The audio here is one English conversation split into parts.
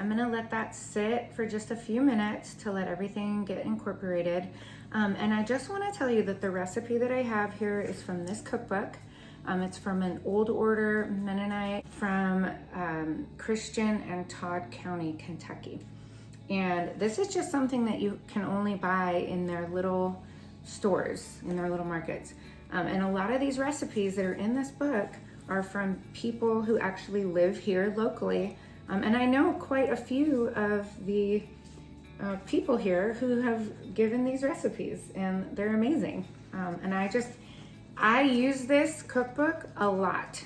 I'm gonna let that sit for just a few minutes to let everything get incorporated. And I just wanna tell you that the recipe that I have here is from this cookbook. It's from an old order Mennonite from Christian and Todd County, Kentucky. And this is just something that you can only buy in their little stores, in their little markets. And a lot of these recipes that are in this book are from people who actually live here locally. And I know quite a few of the people here who have given these recipes, and they're amazing. And I use this cookbook a lot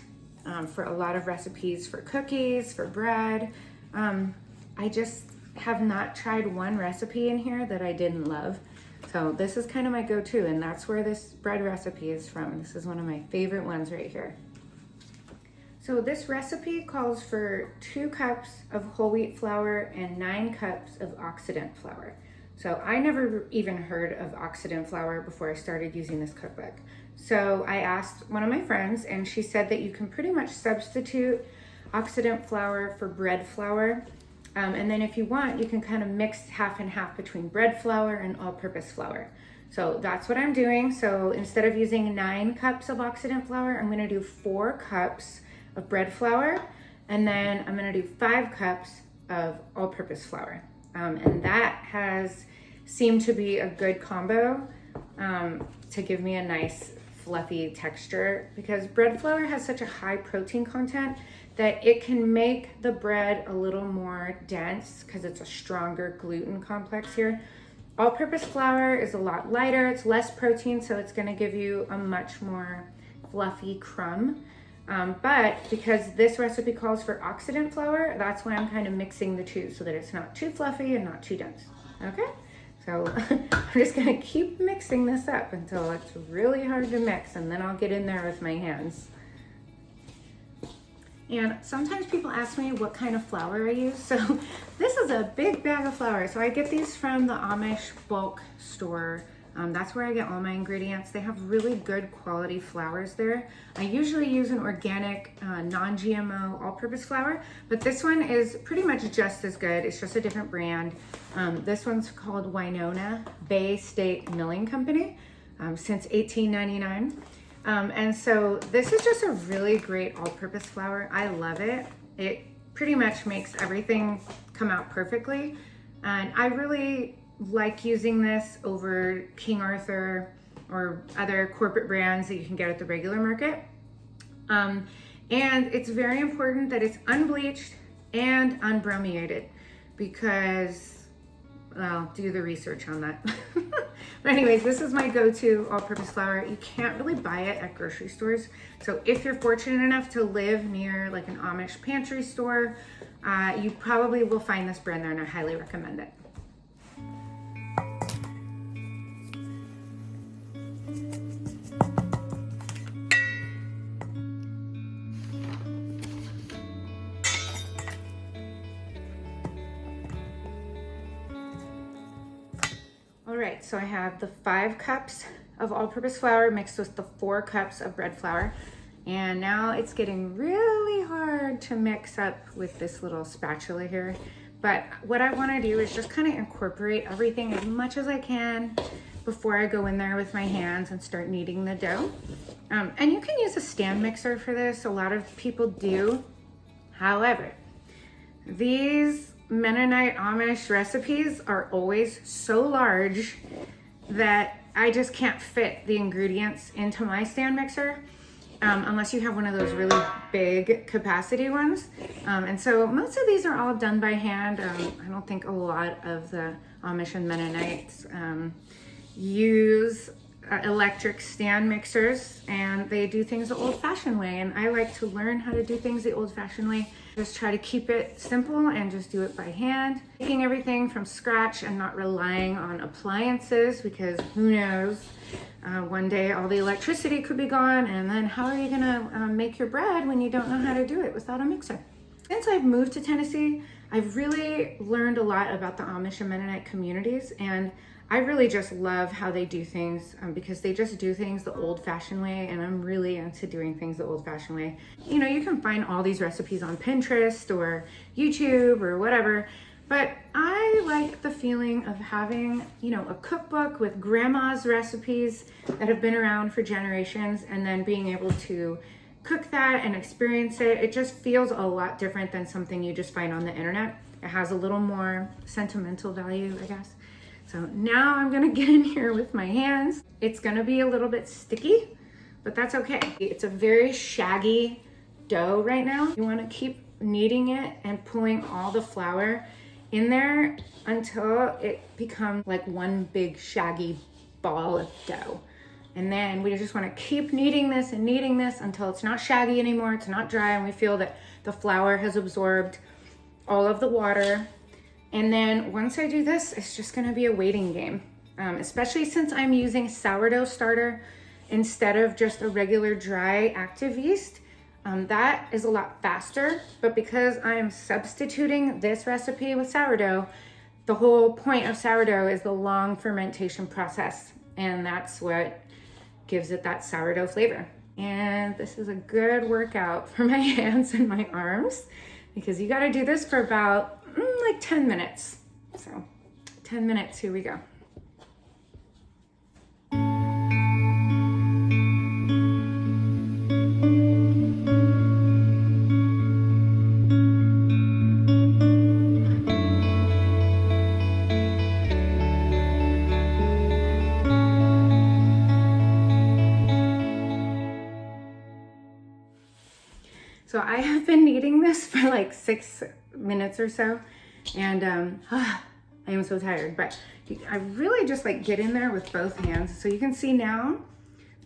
for a lot of recipes, for cookies, for bread. I just have not tried one recipe in here that I didn't love. So this is kind of my go-to, and that's where this bread recipe is from. This is one of my favorite ones right here. So this recipe calls for 2 cups of whole wheat flour and 9 cups of oxidant flour. So I never even heard of oxidant flour before I started using this cookbook. So I asked one of my friends, and she said that you can pretty much substitute oxidant flour for bread flour. And then if you want, you can kind of mix half and half between bread flour and all-purpose flour. So that's what I'm doing. So instead of using 9 cups of oxidant flour, I'm gonna do 4 cups of bread flour, and then I'm gonna do 5 cups of all-purpose flour. And that has seemed to be a good combo to give me a nice fluffy texture, because bread flour has such a high protein content that it can make the bread a little more dense because it's a stronger gluten complex here. All-purpose flour is a lot lighter, it's less protein, so it's gonna give you a much more fluffy crumb. But because this recipe calls for oxidant flour, that's why I'm kind of mixing the two so that it's not too fluffy and not too dense. Okay, so I'm just gonna keep mixing this up until it's really hard to mix, and then I'll get in there with my hands. And sometimes people ask me what kind of flour I use. So this is a big bag of flour. So I get these from the Amish bulk store. That's where I get all my ingredients. They have really good quality flours there. I usually use an organic, non-GMO all-purpose flour, but this one is pretty much just as good. It's just a different brand. This one's called Winona Bay State Milling Company since 1899. And so this is just a really great all-purpose flour. I love it. It pretty much makes everything come out perfectly. And I really like using this over King Arthur or other corporate brands that you can get at the regular market. And it's very important that it's unbleached and unbrominated, because, well, do the research on that. But anyways, this is my go-to all-purpose flour. You can't really buy it at grocery stores. So if you're fortunate enough to live near like an Amish pantry store, you probably will find this brand there, and I highly recommend it. All right, so I have the 5 cups of all-purpose flour mixed with the 4 cups of bread flour. And now it's getting really hard to mix up with this little spatula here. But what I wanna do is just kind of incorporate everything as much as I can before I go in there with my hands and start kneading the dough. And you can use a stand mixer for this. A lot of people do. However, these Mennonite Amish recipes are always so large that I just can't fit the ingredients into my stand mixer unless you have one of those really big capacity ones. And so most of these are all done by hand. I don't think a lot of the Amish and Mennonites use electric stand mixers, and they do things the old-fashioned way, and I like to learn how to do things the old-fashioned way. Just try to keep it simple and just do it by hand, making everything from scratch and not relying on appliances, because who knows, one day all the electricity could be gone, and then how are you gonna make your bread when you don't know how to do it without a mixer? Since I've moved to Tennessee, I've really learned a lot about the Amish and Mennonite communities, and I really just love how they do things because they just do things the old-fashioned way, and I'm really into doing things the old-fashioned way. You know, you can find all these recipes on Pinterest or YouTube or whatever, but I like the feeling of having, you know, a cookbook with grandma's recipes that have been around for generations, and then being able to cook that and experience it. It just feels a lot different than something you just find on the internet. It has a little more sentimental value, I guess. So now I'm gonna get in here with my hands. It's gonna be a little bit sticky, but that's okay. It's a very shaggy dough right now. You wanna keep kneading it and pulling all the flour in there until it becomes like one big shaggy ball of dough. And then we just wanna keep kneading this and kneading this until it's not shaggy anymore, it's not dry, and we feel that the flour has absorbed all of the water. And then once I do this, it's just gonna be a waiting game, especially since I'm using sourdough starter instead of just a regular dry active yeast. That is a lot faster, but because I am substituting this recipe with sourdough, the whole point of sourdough is the long fermentation process, and that's what gives it that sourdough flavor. And this is a good workout for my hands and my arms, because you gotta do this for about like 10 minutes. So 10 minutes, here we go. So I have been kneading this for like 6 minutes or so, and I am so tired, but I really just like get in there with both hands. So you can see now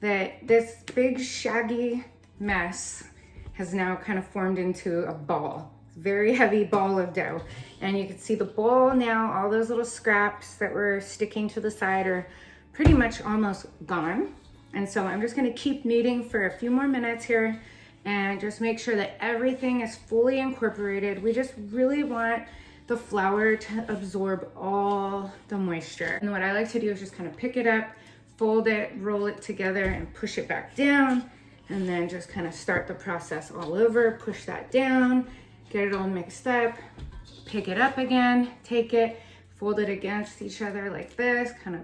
that this big shaggy mess has now kind of formed into a ball, very heavy ball of dough. And you can see the bowl now, all those little scraps that were sticking to the side are pretty much almost gone. And so I'm just gonna keep kneading for a few more minutes here and just make sure that everything is fully incorporated. We just really want the flour to absorb all the moisture. And what I like to do is just kind of pick it up, fold it, roll it together, and push it back down, and then just kind of start the process all over. Push that down, get it all mixed up, pick it up again, take it, fold it against each other like this, kind of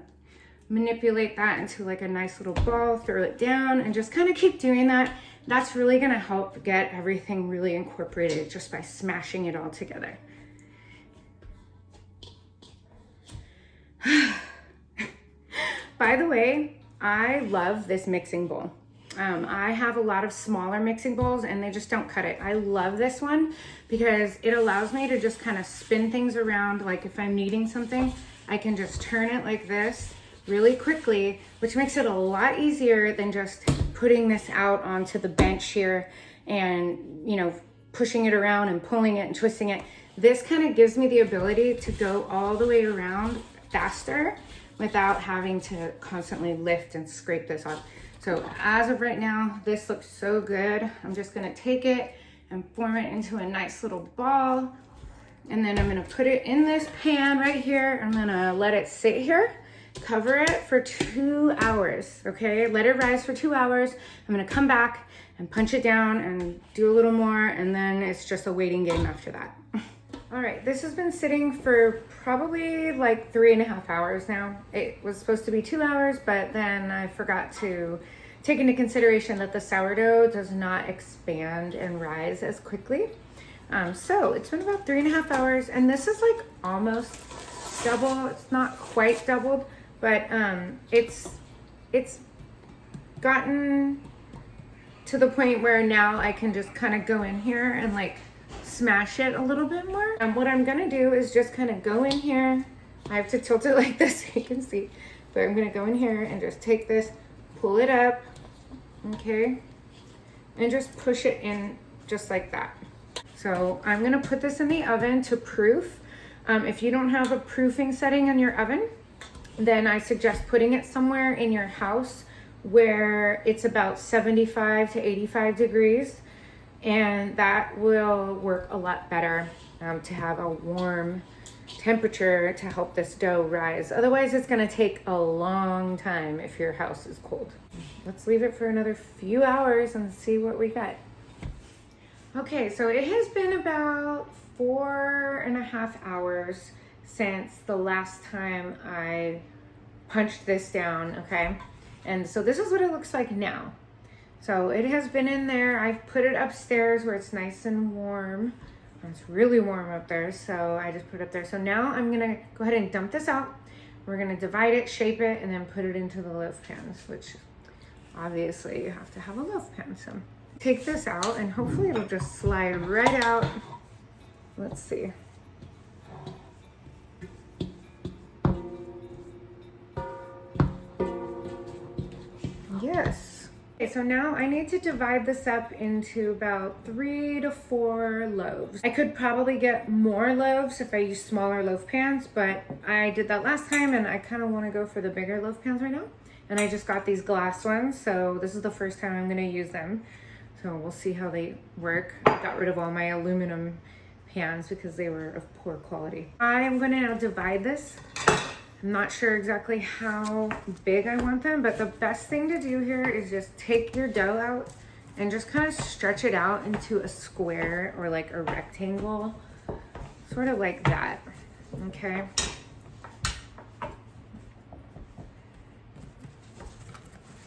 manipulate that into like a nice little ball, throw it down, and just kind of keep doing that. That's really gonna help get everything really incorporated just by smashing it all together. By the way, I love this mixing bowl. I have a lot of smaller mixing bowls and they just don't cut it. I love this one because it allows me to just kind of spin things around. Like if I'm kneading something, I can just turn it like this really quickly, which makes it a lot easier than just putting this out onto the bench here and, you know, pushing it around and pulling it and twisting it. This kind of gives me the ability to go all the way around faster without having to constantly lift and scrape this off. So as of right now, this looks so good. I'm just gonna take it and form it into a nice little ball. And then I'm gonna put it in this pan right here. I'm gonna let it sit here, cover it for 2 hours, okay? Let it rise for 2 hours. I'm gonna come back and punch it down and do a little more, and then it's just a waiting game after that. All right, this has been sitting for probably like 3.5 hours now. It was supposed to be 2 hours, but then I forgot to take into consideration that the sourdough does not expand and rise as quickly. So it's been about 3.5 hours, and this is like almost double. It's not quite doubled, but it's gotten to the point where now I can just kind of go in here and like smash it a little bit more. What I'm gonna do is just kind of go in here. I have to tilt it like this so you can see, but I'm gonna go in here and just take this, pull it up, okay, and just push it in just like that. So I'm gonna put this in the oven to proof. If you don't have a proofing setting in your oven, then I suggest putting it somewhere in your house where it's about 75 to 85 degrees, and that will work a lot better to have a warm temperature to help this dough rise. Otherwise, it's gonna take a long time if your house is cold. Let's leave it for another few hours and see what we got. Okay, so it has been about 4.5 hours since the last time I punched this down, okay? And so this is what it looks like now. So it has been in there. I've put it upstairs where it's nice and warm. It's really warm up there, so I just put it up there. So now I'm gonna go ahead and dump this out. We're gonna divide it, shape it, and then put it into the loaf pans, which obviously you have to have a loaf pan. So take this out and hopefully it'll just slide right out. Let's see. Yes. Okay, so now I need to divide this up into about 3 to 4 loaves. I could probably get more loaves if I use smaller loaf pans, but I did that last time and I kind of want to go for the bigger loaf pans right now. And I just got these glass ones, so this is the first time I'm going to use them. So we'll see how they work. I got rid of all my aluminum pans because they were of poor quality. I am going to now divide this. I'm not sure exactly how big I want them, but the best thing to do here is just take your dough out and just kind of stretch it out into a square or like a rectangle, sort of like that, okay?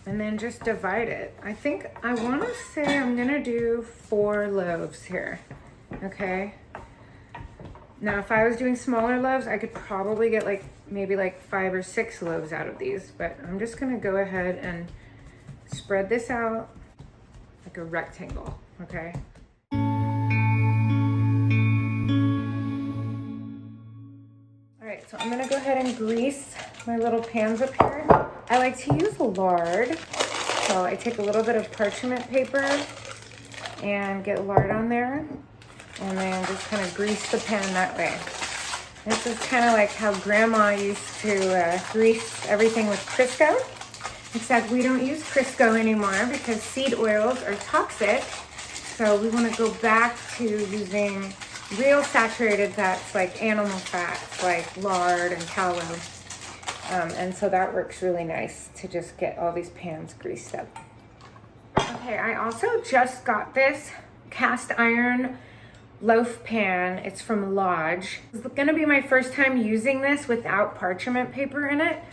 And then just divide it. I think I want to say I'm gonna do 4 loaves here, okay? Now, if I was doing smaller loaves, I could probably get like maybe like 5 or 6 loaves out of these, but I'm just gonna go ahead and spread this out like a rectangle, okay? All right, so I'm gonna go ahead and grease my little pans up here. I like to use lard, so I take a little bit of parchment paper and get lard on there, and then just kind of grease the pan that way. This is kind of like how Grandma used to grease everything with Crisco, except we don't use Crisco anymore because seed oils are toxic. So we want to go back to using real saturated fats like animal fats, like lard and tallow. And so that works really nice to just get all these pans greased up. Okay, I also just got this cast iron loaf pan. It's from Lodge. It's gonna be my first time using this without parchment paper in it.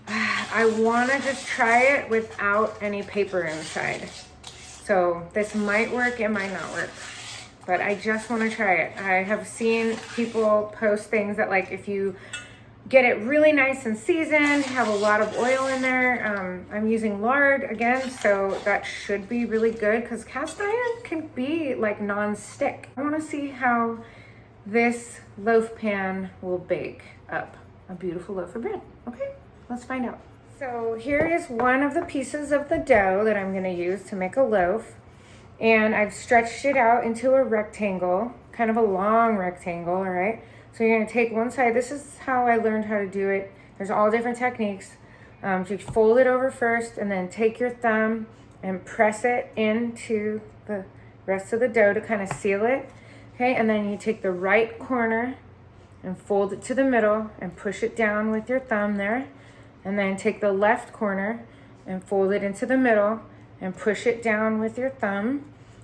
I wanna just try it without any paper inside. So this might work, it might not work, but I just wanna try it. I have seen people post things that like if you get it really nice and seasoned, have a lot of oil in there. I'm using lard again, so that should be really good because cast iron can be like non-stick. I want to see how this loaf pan will bake up a beautiful loaf of bread. Okay, let's find out. So here is one of the pieces of the dough that I'm going to use to make a loaf, and I've stretched it out into a rectangle, kind of a long rectangle, all right? So you're gonna take one side. This is how I learned how to do it. There's all different techniques. So you fold it over first and then take your thumb and press it into the rest of the dough to kind of seal it. Okay, and then you take the right corner and fold it to the middle and push it down with your thumb there. And then take the left corner and fold it into the middle and push it down with your thumb.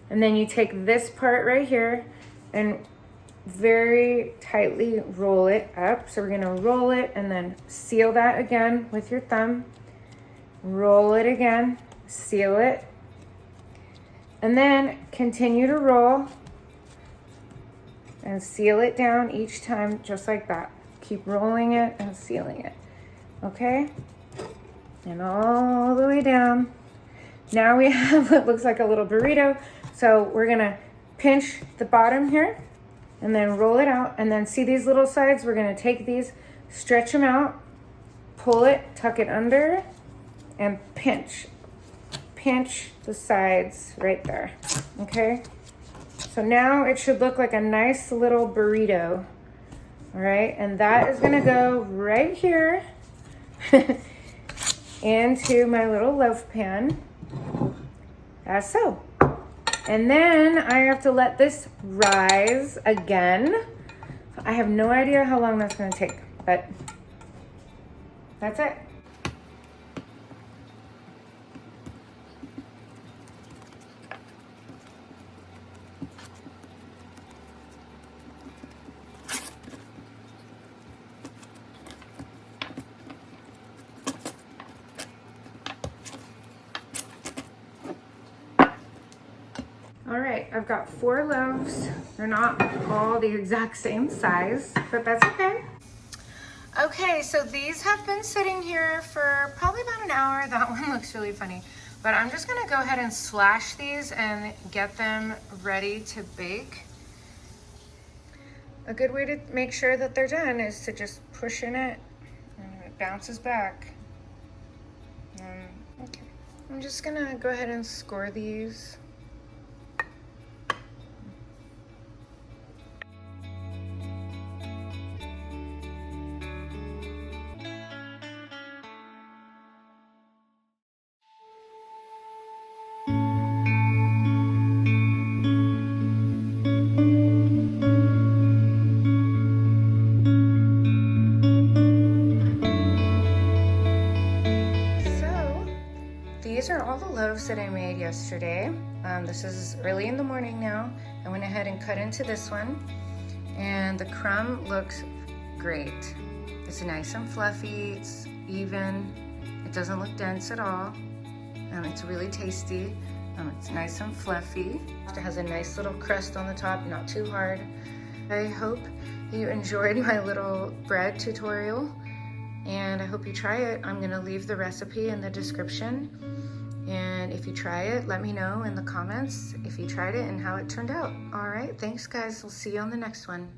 And then you take this part right here and very tightly roll it up. So we're gonna roll it and then seal that again with your thumb. Roll it again, seal it, and then continue to roll and seal it down each time just like that. Keep rolling it and sealing it, okay? And all the way down. Now we have what looks like a little burrito. So we're gonna pinch the bottom here and then roll it out, and then see these little sides? We're gonna take these, stretch them out, pull it, tuck it under, and pinch. Pinch the sides right there, okay? So now it should look like a nice little burrito, all right? And that is gonna go right here into my little loaf pan, as so. And then I have to let this rise again. I have no idea how long that's gonna take, but that's it. All right, I've got 4 loaves. They're not all the exact same size, but that's okay. Okay, so these have been sitting here for probably about an hour. That one looks really funny, but I'm just gonna go ahead and slash these and get them ready to bake. A good way to make sure that they're done is to just push in it and it bounces back. Okay, I'm just gonna go ahead and score these. These are all the loaves that I made yesterday. This is early in the morning now. I went ahead and cut into this one, and the crumb looks great. It's nice and fluffy, it's even, it doesn't look dense at all. It's really tasty. It's nice and fluffy. It has a nice little crust on the top, not too hard. I hope you enjoyed my little bread tutorial, and I hope you try it. I'm gonna leave the recipe in the description. And if you try it, let me know in the comments if you tried it and how it turned out. All right, thanks guys. We'll see you on the next one.